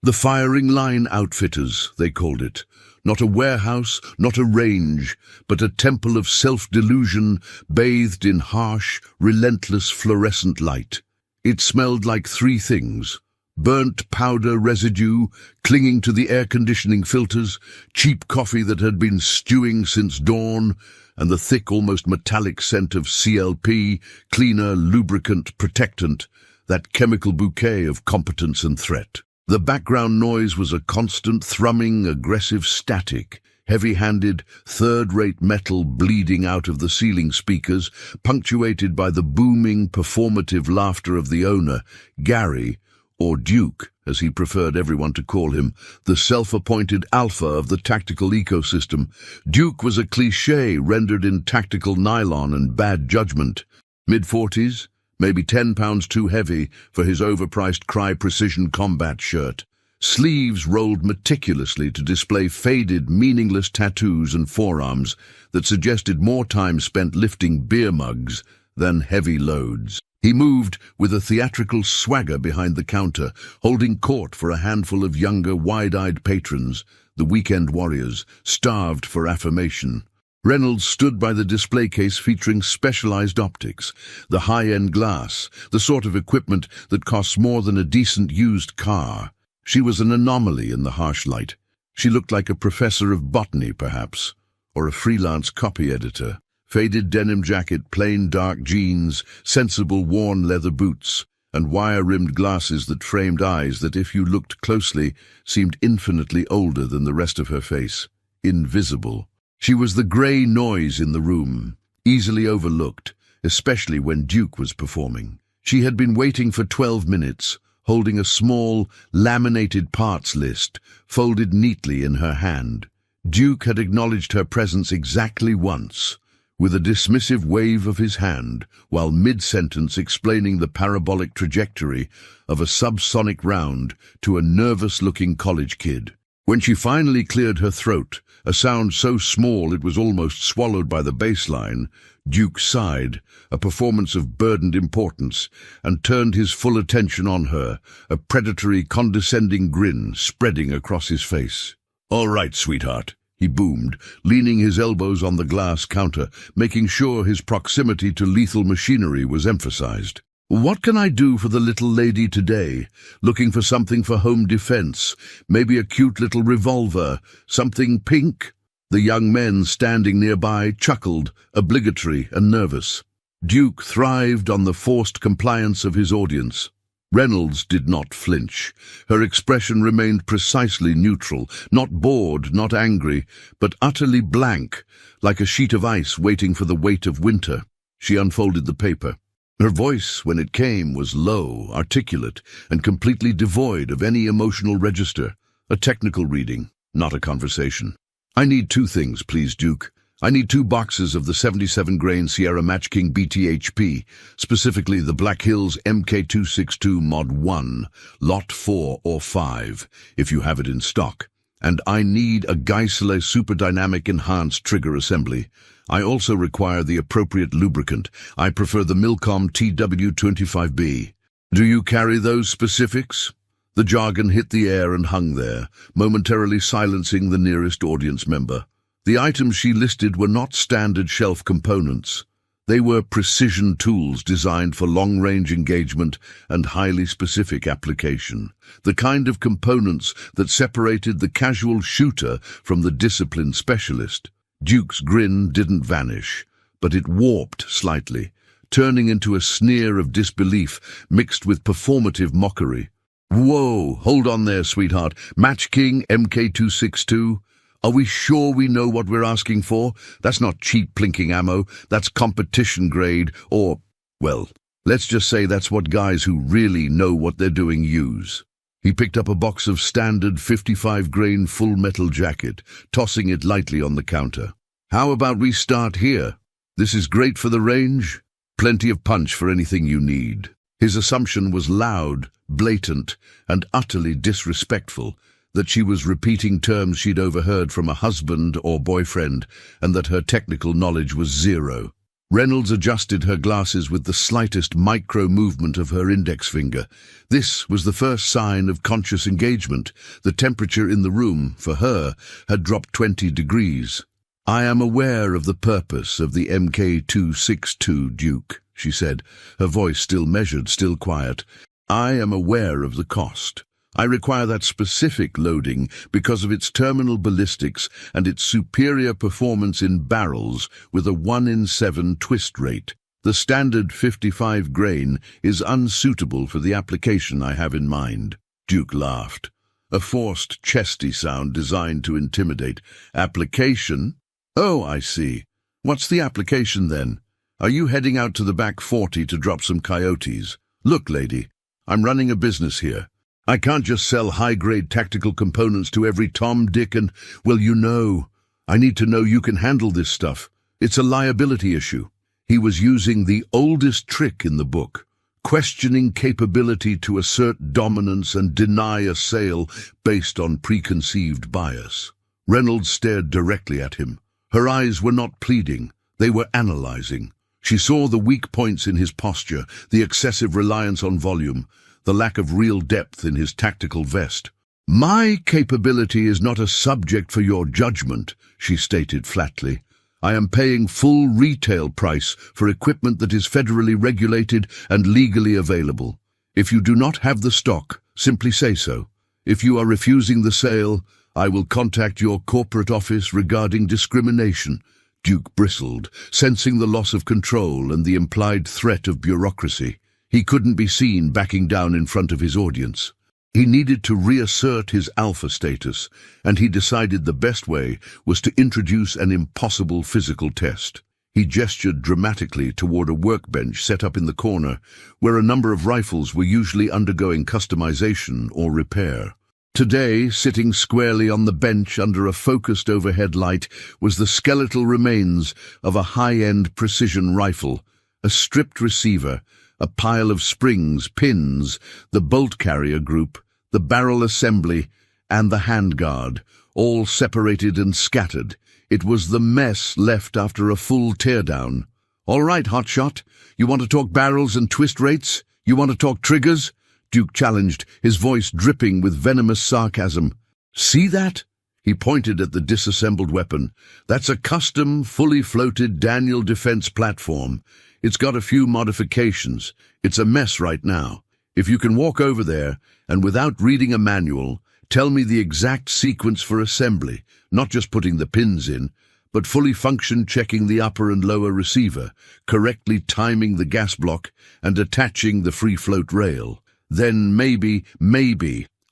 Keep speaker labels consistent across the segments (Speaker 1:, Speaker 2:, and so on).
Speaker 1: The firing line outfitters, they called it. Not a warehouse, not a range, but a temple of self-delusion bathed in harsh, relentless fluorescent light. It smelled like three things: burnt powder residue clinging to the air conditioning filters, cheap coffee that had been stewing since dawn, and the thick, almost metallic scent of CLP, cleaner, lubricant, protectant, that chemical bouquet of competence and threat. The background noise was a constant, thrumming, aggressive static, heavy-handed, third-rate metal bleeding out of the ceiling speakers, punctuated by the booming, performative laughter of the owner, Gary, or Duke, as he preferred everyone to call him, the self-appointed alpha of the tactical ecosystem. Duke was a cliché rendered in tactical nylon and bad judgment. Mid-40s, maybe 10 pounds too heavy for his overpriced Cry Precision Combat shirt. Sleeves rolled meticulously to display faded, meaningless tattoos and forearms that suggested more time spent lifting beer mugs than heavy loads. He moved with a theatrical swagger behind the counter, holding court for a handful of younger, wide-eyed patrons, the weekend warriors, starved for affirmation. Reynolds stood by the display case featuring specialized optics, the high-end glass, the sort of equipment that costs more than a decent used car. She was an anomaly in the harsh light. She looked like a professor of botany, perhaps, or a freelance copy editor. Faded denim jacket, plain dark jeans, sensible worn leather boots, and wire-rimmed glasses that framed eyes that, if you looked closely, seemed infinitely older than the rest of her face. Invisible. She was the grey noise in the room, easily overlooked, especially when Duke was performing. She had been waiting for 12 minutes, holding a small, laminated parts list, folded neatly in her hand. Duke had acknowledged her presence exactly once, with a dismissive wave of his hand, while mid-sentence explaining the parabolic trajectory of a subsonic round to a nervous-looking college kid. When she finally cleared her throat, a sound so small it was almost swallowed by the bass line, Duke sighed, a performance of burdened importance, and turned his full attention on her, a predatory, condescending grin spreading across his face. "All right, sweetheart," he boomed, leaning his elbows on the glass counter, making sure his proximity to lethal machinery was emphasized. "What can I do for the little lady today? Looking for something for home defense, maybe a cute little revolver, something pink?" The young men standing nearby chuckled, obligatory and nervous. Duke thrived on the forced compliance of his audience. Reynolds did not flinch. Her expression remained precisely neutral, not bored, not angry, but utterly blank, like a sheet of ice waiting for the weight of winter. She unfolded the paper. Her voice, when it came, was low, articulate, and completely devoid of any emotional register. A technical reading, not a conversation. "I need 2 things, please, Duke. I need 2 boxes of the 77-grain Sierra Match King BTHP, specifically the Black Hills MK262 Mod 1, Lot 4 or 5, if you have it in stock. And I need a Geisele Super Dynamic Enhanced Trigger Assembly. I also require the appropriate lubricant. I prefer the Milcom TW25B. Do you carry those specifics?" The jargon hit the air and hung there, momentarily silencing the nearest audience member. The items she listed were not standard shelf components. They were precision tools designed for long-range engagement and highly specific application. The kind of components that separated the casual shooter from the disciplined specialist. Duke's grin didn't vanish, but it warped slightly, turning into a sneer of disbelief mixed with performative mockery. "Whoa, hold on there, sweetheart. Match King MK262? Are we sure we know what we're asking for? That's not cheap plinking ammo. That's competition grade, or, well, let's just say that's what guys who really know what they're doing use." He picked up a box of standard 55-grain full metal jacket, tossing it lightly on the counter. "How about we start here? This is great for the range. Plenty of punch for anything you need." His assumption was loud, blatant, and utterly disrespectful, that she was repeating terms she'd overheard from a husband or boyfriend, and that her technical knowledge was zero. Reynolds adjusted her glasses with the slightest micro-movement of her index finger. This was the first sign of conscious engagement. The temperature in the room, for her, had dropped 20 degrees. "I am aware of the purpose of the MK262, Duke," she said, her voice still measured, still quiet. "I am aware of the cost. I require that specific loading because of its terminal ballistics and its superior performance in barrels with a 1 in 7 twist rate. The standard 55 grain is unsuitable for the application I have in mind." Duke laughed, a forced, chesty sound designed to intimidate. "Application? Oh, I see. What's the application then? Are you heading out to the back 40 to drop some coyotes? Look, lady, I'm running a business here. I can't just sell high-grade tactical components to every Tom, Dick, and, well, you know. I need to know you can handle this stuff. It's a liability issue." He was using the oldest trick in the book, questioning capability to assert dominance and deny a sale based on preconceived bias. Reynolds stared directly at him. Her eyes were not pleading, they were analyzing. She saw the weak points in his posture, the excessive reliance on volume, the lack of real depth in his tactical vest. "My capability is not a subject for your judgment," she stated flatly. "I am paying full retail price for equipment that is federally regulated and legally available. If you do not have the stock, simply say so. If you are refusing the sale, I will contact your corporate office regarding discrimination." Duke bristled, sensing the loss of control and the implied threat of bureaucracy. He couldn't be seen backing down in front of his audience. He needed to reassert his alpha status, and he decided the best way was to introduce an impossible physical test. He gestured dramatically toward a workbench set up in the corner, where a number of rifles were usually undergoing customization or repair. Today, sitting squarely on the bench under a focused overhead light, was the skeletal remains of a high-end precision rifle, a stripped receiver, a pile of springs, pins, the bolt carrier group, the barrel assembly, and the handguard, all separated and scattered. It was the mess left after a full teardown. "All right, hotshot, you want to talk barrels and twist rates? You want to talk triggers?" Duke challenged, his voice dripping with venomous sarcasm. "See that?" He pointed at the disassembled weapon. "That's a custom, fully floated Daniel defense platform. It's got a few modifications. It's a mess right now. If you can walk over there and without reading a manual, tell me the exact sequence for assembly, not just putting the pins in, but fully function checking the upper and lower receiver, correctly timing the gas block and attaching the free float rail, then maybe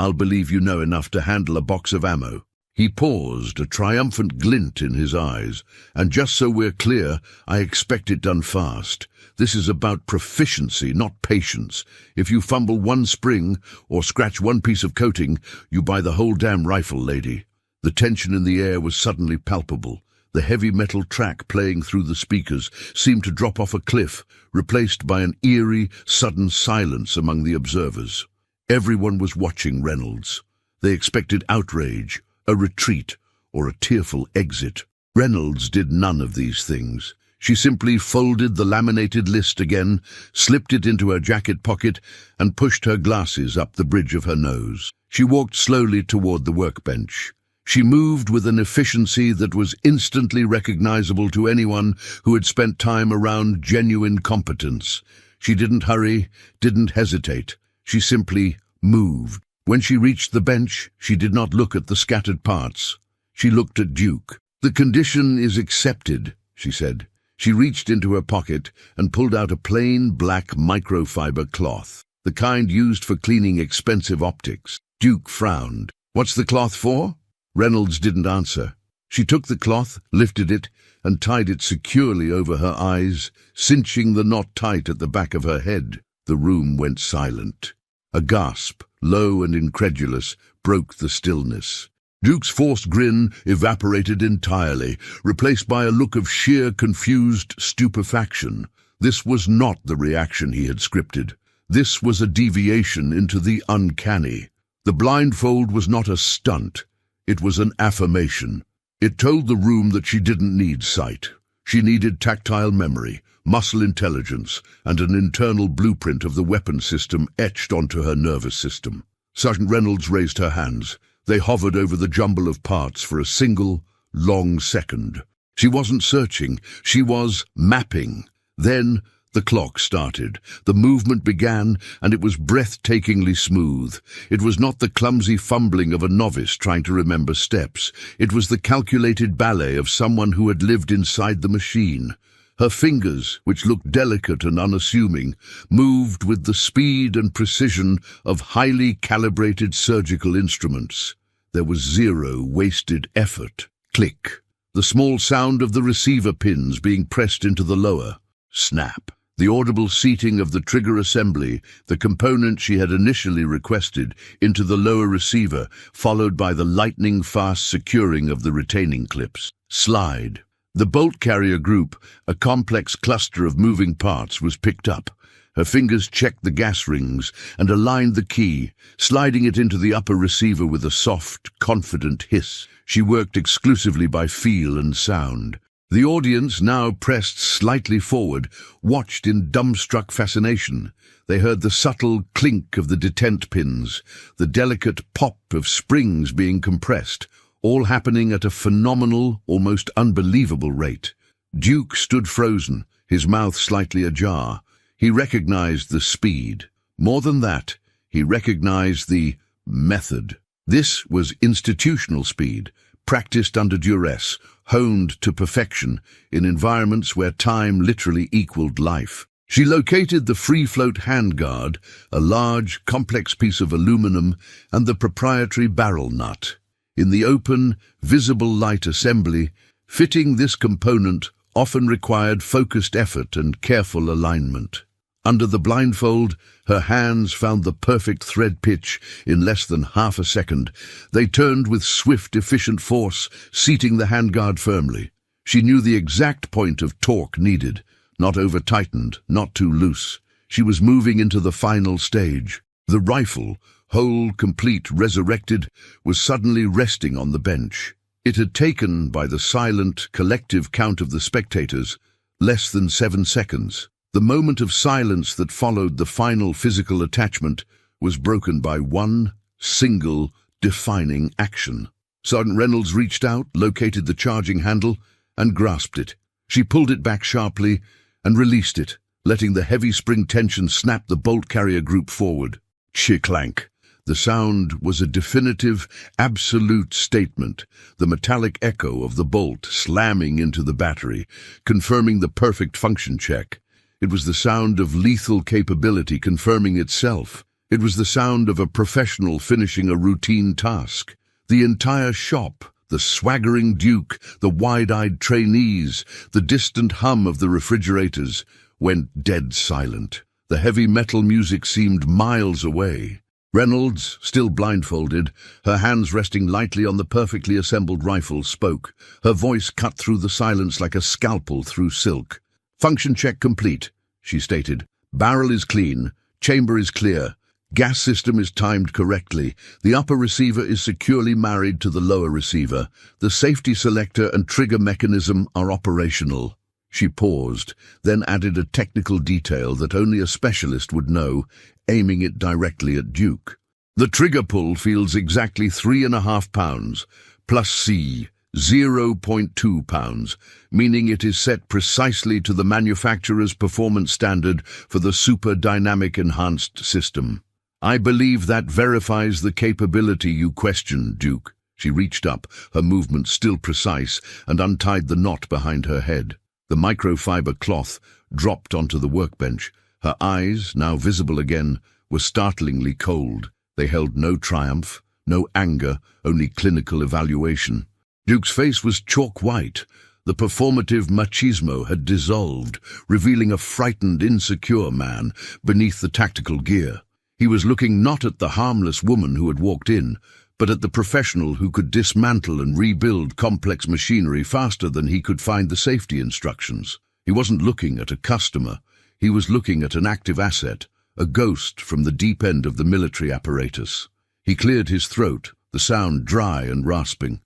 Speaker 1: I'll believe you know enough to handle a box of ammo." He paused, a triumphant glint in his eyes. "And just so we're clear, I expect it done fast. This is about proficiency, not patience. If you fumble one spring or scratch one piece of coating, you buy the whole damn rifle, lady." The tension in the air was suddenly palpable. The heavy metal track playing through the speakers seemed to drop off a cliff, replaced by an eerie, sudden silence among the observers. Everyone was watching Reynolds. They expected outrage, a retreat, or a tearful exit. Reynolds did none of these things. She simply folded the laminated list again, slipped it into her jacket pocket, and pushed her glasses up the bridge of her nose. She walked slowly toward the workbench. She moved with an efficiency that was instantly recognizable to anyone who had spent time around genuine competence. She didn't hurry, didn't hesitate. She simply moved. When she reached the bench, she did not look at the scattered parts. She looked at Duke. "The condition is accepted," she said. She reached into her pocket and pulled out a plain black microfiber cloth, the kind used for cleaning expensive optics. Duke frowned. "What's the cloth for?" Reynolds didn't answer. She took the cloth, lifted it, and tied it securely over her eyes, cinching the knot tight at the back of her head. The room went silent. A gasp, low and incredulous, broke the stillness. Duke's forced grin evaporated entirely, replaced by a look of sheer, confused stupefaction. This was not the reaction he had scripted. This was a deviation into the uncanny. The blindfold was not a stunt. It was an affirmation. It told the room that she didn't need sight. She needed tactile memory, muscle intelligence, and an internal blueprint of the weapon system etched onto her nervous system. Sergeant Reynolds raised her hands. They hovered over the jumble of parts for a single, long second. She wasn't searching, she was mapping. Then the clock started. The movement began, and it was breathtakingly smooth. It was not the clumsy fumbling of a novice trying to remember steps. It was the calculated ballet of someone who had lived inside the machine. Her fingers, which looked delicate and unassuming, moved with the speed and precision of highly calibrated surgical instruments. There was zero wasted effort. Click. The small sound of the receiver pins being pressed into the lower. Snap. The audible seating of the trigger assembly, the component she had initially requested, into the lower receiver, followed by the lightning-fast securing of the retaining clips. Slide. The bolt carrier group, a complex cluster of moving parts, was picked up. Her fingers checked the gas rings and aligned the key, sliding it into the upper receiver with a soft, confident hiss. She worked exclusively by feel and sound. The audience, now pressed slightly forward, watched in dumbstruck fascination. They heard the subtle clink of the detent pins, the delicate pop of springs being compressed, all happening at a phenomenal, almost unbelievable rate. Duke stood frozen, his mouth slightly ajar. He recognized the speed. More than that, he recognized the method. This was institutional speed, practiced under duress, honed to perfection in environments where time literally equaled life. She located the free-float handguard, a large, complex piece of aluminum, and the proprietary barrel nut. In the open, visible light assembly, fitting this component often required focused effort and careful alignment. Under the blindfold, her hands found the perfect thread pitch in less than half a second. They turned with swift, efficient force, seating the handguard firmly. She knew the exact point of torque needed, not over-tightened, not too loose. She was moving into the final stage. The rifle, whole, complete, resurrected, was suddenly resting on the bench. It had taken, by the silent, collective count of the spectators, less than 7 seconds. The moment of silence that followed the final physical attachment was broken by one single defining action. Sergeant Reynolds reached out, located the charging handle, and grasped it. She pulled it back sharply and released it, letting the heavy spring tension snap the bolt carrier group forward. Chiclank. The sound was a definitive, absolute statement, the metallic echo of the bolt slamming into the battery, confirming the perfect function check. It was the sound of lethal capability confirming itself. It was the sound of a professional finishing a routine task. The entire shop, the swaggering Duke, the wide-eyed trainees, the distant hum of the refrigerators, went dead silent. The heavy metal music seemed miles away. Reynolds, still blindfolded, her hands resting lightly on the perfectly assembled rifle, spoke. Her voice cut through the silence like a scalpel through silk. "Function check complete," she stated. "Barrel is clean. Chamber is clear. Gas system is timed correctly. The upper receiver is securely married to the lower receiver. The safety selector and trigger mechanism are operational." She paused, then added a technical detail that only a specialist would know, aiming it directly at Duke. "The trigger pull feels exactly 3.5 pounds, plus C, 0.2 pounds, meaning it is set precisely to the manufacturer's performance standard for the Super Dynamic Enhanced system. I believe that verifies the capability you questioned, Duke." She reached up, her movement still precise, and untied the knot behind her head. The microfiber cloth dropped onto the workbench. Her eyes, now visible again, were startlingly cold. They held no triumph, no anger, only clinical evaluation. Duke's face was chalk white. The performative machismo had dissolved, revealing a frightened, insecure man beneath the tactical gear. He was looking not at the harmless woman who had walked in, but at the professional who could dismantle and rebuild complex machinery faster than he could find the safety instructions. He wasn't looking at a customer. He was looking at an active asset, a ghost from the deep end of the military apparatus. He cleared his throat, the sound dry and rasping.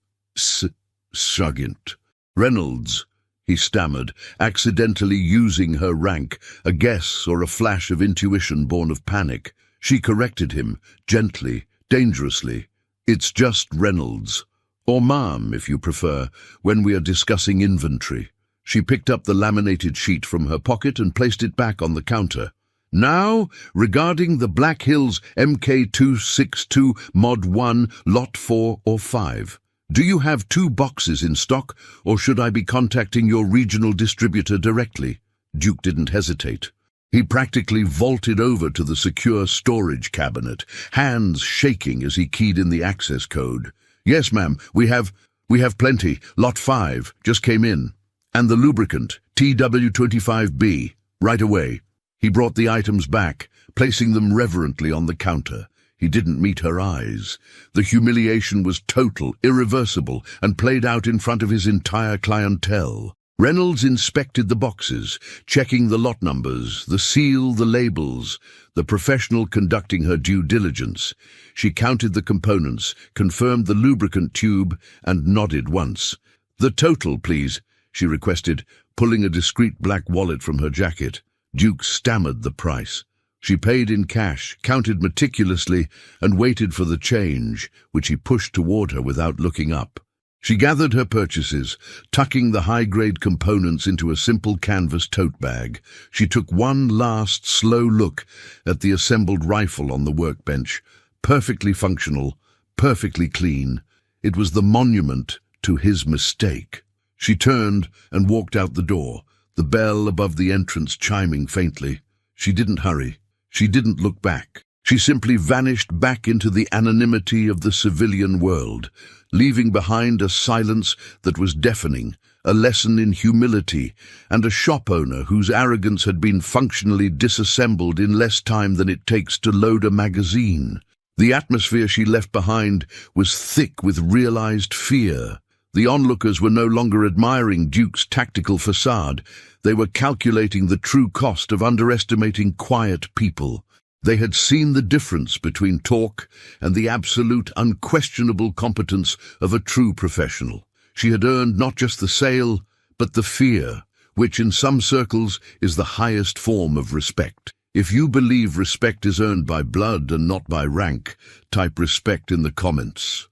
Speaker 1: "Sergeant Reynolds," he stammered, accidentally using her rank, a guess or a flash of intuition born of panic. She corrected him, gently, dangerously. "It's just Reynolds. Or ma'am, if you prefer, when we are discussing inventory." She picked up the laminated sheet from her pocket and placed it back on the counter. "Now, regarding the Black Hills MK262 Mod 1, Lot 4 or 5. Do you have 2 boxes in stock, or should I be contacting your regional distributor directly?" Duke didn't hesitate. He practically vaulted over to the secure storage cabinet, hands shaking as he keyed in the access code. "Yes, ma'am, we have plenty. Lot 5 just came in. And the lubricant, TW25B, right away." He brought the items back, placing them reverently on the counter. He didn't meet her eyes. The humiliation was total, irreversible, and played out in front of his entire clientele. Reynolds inspected the boxes, checking the lot numbers, the seal, the labels, the professional conducting her due diligence. She counted the components, confirmed the lubricant tube, and nodded once. "The total, please," she requested, pulling a discreet black wallet from her jacket. Duke stammered the price. She paid in cash, counted meticulously, and waited for the change, which he pushed toward her without looking up. She gathered her purchases, tucking the high-grade components into a simple canvas tote bag. She took one last slow look at the assembled rifle on the workbench. Perfectly functional, perfectly clean. It was the monument to his mistake. She turned and walked out the door, the bell above the entrance chiming faintly. She didn't hurry. She didn't look back. She simply vanished back into the anonymity of the civilian world, leaving behind a silence that was deafening, a lesson in humility, and a shop owner whose arrogance had been functionally disassembled in less time than it takes to load a magazine. The atmosphere she left behind was thick with realized fear. The onlookers were no longer admiring Duke's tactical facade. They were calculating the true cost of underestimating quiet people. They had seen the difference between talk and the absolute, unquestionable competence of a true professional. She had earned not just the sale, but the fear, which in some circles is the highest form of respect. If you believe respect is earned by blood and not by rank, type respect in the comments.